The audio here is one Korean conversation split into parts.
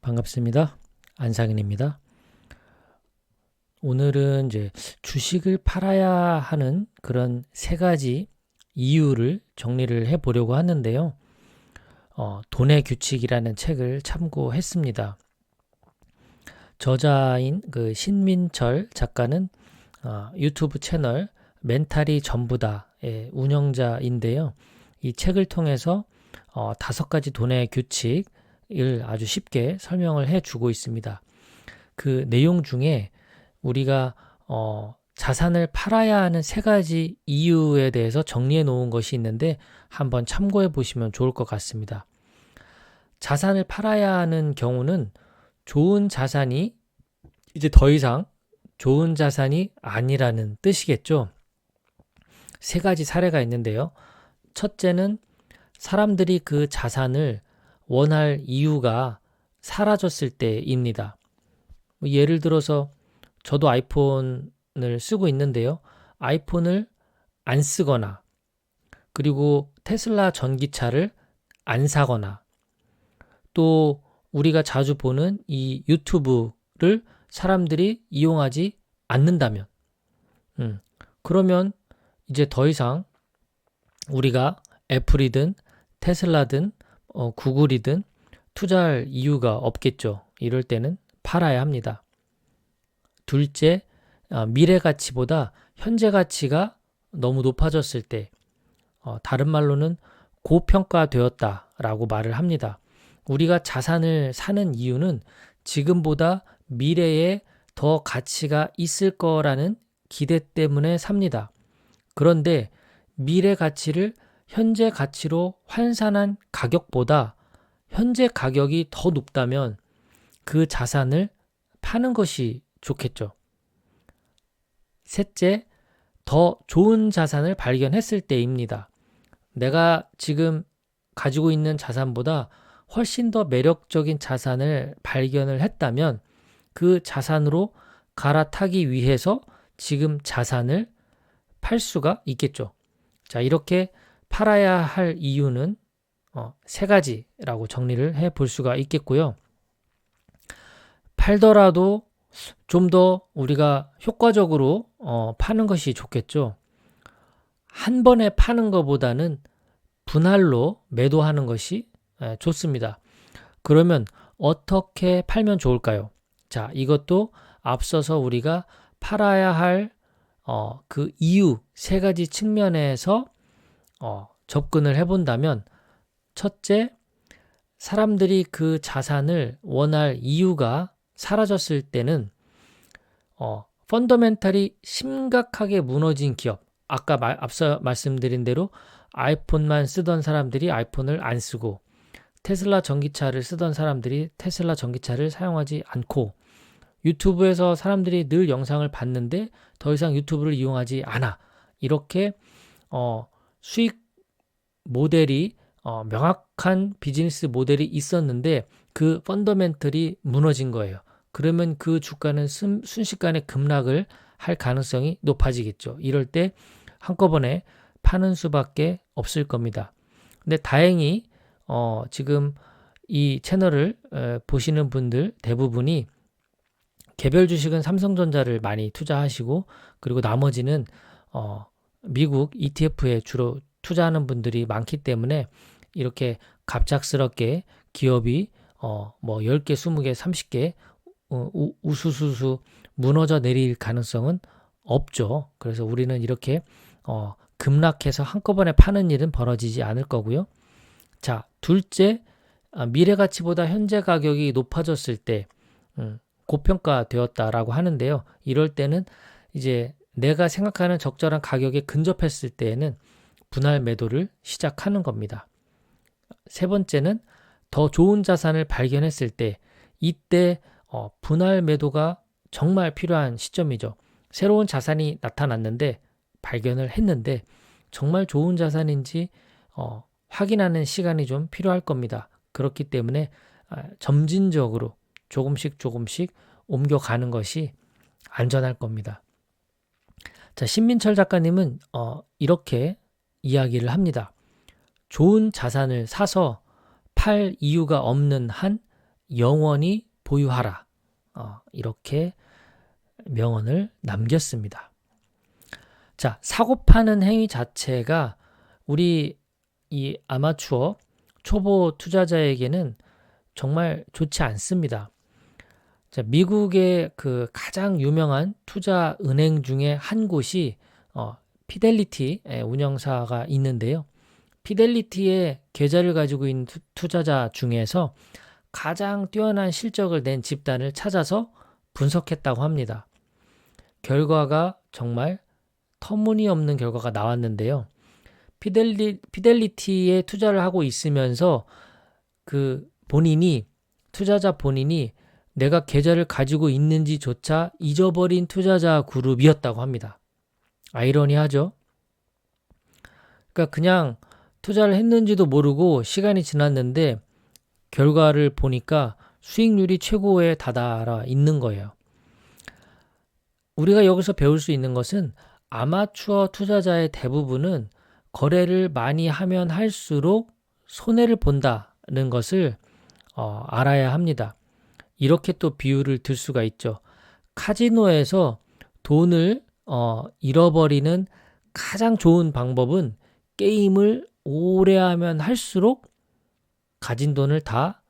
반갑습니다. 안상인입니다. 오늘은 이제 주식을 팔아야 하는 그런 세 가지 이유를 정리를 해 보려고 하는데요. 돈의 규칙이라는 책을 참고했습니다. 저자인 그 신민철 작가는 유튜브 채널 멘탈이 전부다의 운영자인데요. 이 책을 통해서 5가지 돈의 규칙을 아주 쉽게 설명을 해주고 있습니다. 그 내용 중에 우리가 자산을 팔아야 하는 세 가지 이유에 대해서 정리해 놓은 것이 있는데 한번 참고해 보시면 좋을 것 같습니다. 자산을 팔아야 하는 경우는 좋은 자산이 이제 더 이상 좋은 자산이 아니라는 뜻이겠죠. 세 가지 사례가 있는데요. 첫째는 사람들이 그 자산을 원할 이유가 사라졌을 때입니다. 예를 들어서 저도 아이폰을 쓰고 있는데요. 아이폰을 안 쓰거나 그리고 테슬라 전기차를 안 사거나 또 우리가 자주 보는 이 유튜브를 사람들이 이용하지 않는다면 그러면 이제 더 이상 우리가 애플이든 테슬라든 구글이든 투자할 이유가 없겠죠. 이럴 때는 팔아야 합니다. 둘째, 미래 가치보다 현재 가치가 너무 높아졌을 때, 다른 말로는 고평가되었다라고 말을 합니다. 우리가 자산을 사는 이유는 지금보다 미래에 더 가치가 있을 거라는 기대 때문에 삽니다. 그런데 미래 가치를 현재 가치로 환산한 가격보다 현재 가격이 더 높다면 그 자산을 파는 것이 좋겠죠. 셋째, 더 좋은 자산을 발견했을 때입니다. 내가 지금 가지고 있는 자산보다 훨씬 더 매력적인 자산을 발견을 했다면 그 자산으로 갈아타기 위해서 지금 자산을 팔 수가 있겠죠. 자, 이렇게 팔아야 할 이유는 세 가지라고 정리를 해 볼 수가 있겠고요. 팔더라도 좀 더 우리가 효과적으로 파는 것이 좋겠죠. 한 번에 파는 것보다는 분할로 매도하는 것이 좋습니다. 그러면 어떻게 팔면 좋을까요? 자, 이것도 앞서서 우리가 팔아야 할 그 이유 세 가지 측면에서 접근을 해본다면 첫째, 사람들이 그 자산을 원할 이유가 사라졌을 때는 펀더멘탈이 심각하게 무너진 기업, 아까 앞서 말씀드린 대로 아이폰만 쓰던 사람들이 아이폰을 안 쓰고 테슬라 전기차를 쓰던 사람들이 테슬라 전기차를 사용하지 않고 유튜브에서 사람들이 늘 영상을 봤는데 더 이상 유튜브를 이용하지 않아. 이렇게 수익 모델이 명확한 비즈니스 모델이 있었는데 그 펀더멘털이 무너진 거예요. 그러면 그 주가는 순식간에 급락을 할 가능성이 높아지겠죠. 이럴 때 한꺼번에 파는 수밖에 없을 겁니다. 근데 다행히 지금 이 채널을 보시는 분들 대부분이 개별 주식은 삼성전자를 많이 투자하시고 그리고 나머지는 미국 ETF에 주로 투자하는 분들이 많기 때문에 이렇게 갑작스럽게 기업이 뭐 10개, 20개, 30개 우수수수 무너져 내릴 가능성은 없죠. 그래서 우리는 이렇게 급락해서 한꺼번에 파는 일은 벌어지지 않을 거고요. 자, 둘째, 미래 가치보다 현재 가격이 높아졌을 때 고평가되었다라고 하는데요. 이럴 때는 이제 내가 생각하는 적절한 가격에 근접했을 때에는 분할 매도를 시작하는 겁니다. 세 번째는 더 좋은 자산을 발견했을 때 이때 분할 매도가 정말 필요한 시점이죠. 새로운 자산이 나타났는데 발견을 했는데 정말 좋은 자산인지 확인하는 시간이 좀 필요할 겁니다. 그렇기 때문에 점진적으로 조금씩 옮겨가는 것이 안전할 겁니다. 자, 신민철 작가님은 이렇게 이야기를 합니다. 좋은 자산을 사서 팔 이유가 없는 한 영원히 보유하라. 이렇게 명언을 남겼습니다. 자, 사고 파는 행위 자체가 우리 이 아마추어 초보 투자자에게는 정말 좋지 않습니다. 자, 미국의 그 가장 유명한 투자 은행 중에 한 곳이 피델리티 운영사가 있는데요. 피델리티의 계좌를 가지고 있는 투자자 중에서 가장 뛰어난 실적을 낸 집단을 찾아서 분석했다고 합니다. 결과가 정말 터무니없는 결과가 나왔는데요. 피델리티에 투자를 하고 있으면서 그 투자자 본인이 내가 계좌를 가지고 있는지조차 잊어버린 투자자 그룹이었다고 합니다. 아이러니하죠? 그러니까 그냥 투자를 했는지도 모르고 시간이 지났는데 결과를 보니까 수익률이 최고에 다다라 있는 거예요. 우리가 여기서 배울 수 있는 것은 아마추어 투자자의 대부분은 거래를 많이 하면 할수록 손해를 본다는 것을 알아야 합니다. 이렇게 또 비유를 들 수가 있죠. 카지노에서 돈을 잃어버리는 가장 좋은 방법은 게임을 오래 하면 할수록 가진 돈을 다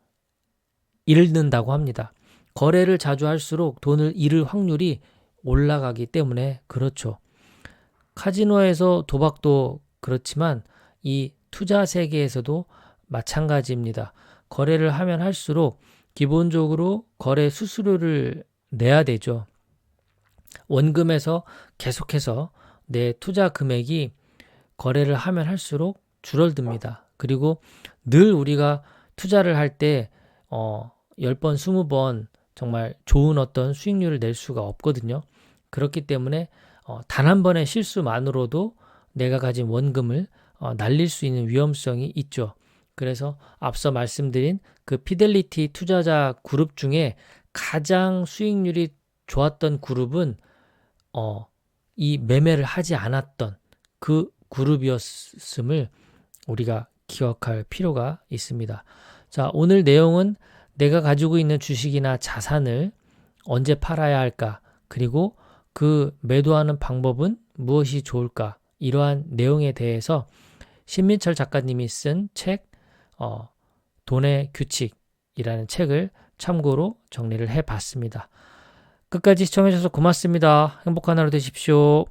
잃는다고 합니다. 거래를 자주 할수록 돈을 잃을 확률이 올라가기 때문에 그렇죠. 카지노에서 도박도 그렇지만 이 투자 세계에서도 마찬가지입니다. 거래를 하면 할수록 기본적으로 거래 수수료를 내야 되죠. 원금에서 계속해서 내 투자 금액이 거래를 하면 할수록 줄어듭니다. 그리고 늘 우리가 투자를 할 때 10번, 20번 정말 좋은 어떤 수익률을 낼 수가 없거든요. 그렇기 때문에 단 한 번의 실수만으로도 내가 가진 원금을 날릴 수 있는 위험성이 있죠. 그래서 앞서 말씀드린 그 피델리티 투자자 그룹 중에 가장 수익률이 좋았던 그룹은 이 매매를 하지 않았던 그 그룹이었음을 우리가 기억할 필요가 있습니다. 자, 오늘 내용은 내가 가지고 있는 주식이나 자산을 언제 팔아야 할까? 그리고 그 매도하는 방법은 무엇이 좋을까? 이러한 내용에 대해서 신민철 작가님이 쓴 책 돈의 규칙이라는 책을 참고로 정리를 해봤습니다. 끝까지 시청해주셔서 고맙습니다. 행복한 하루 되십시오.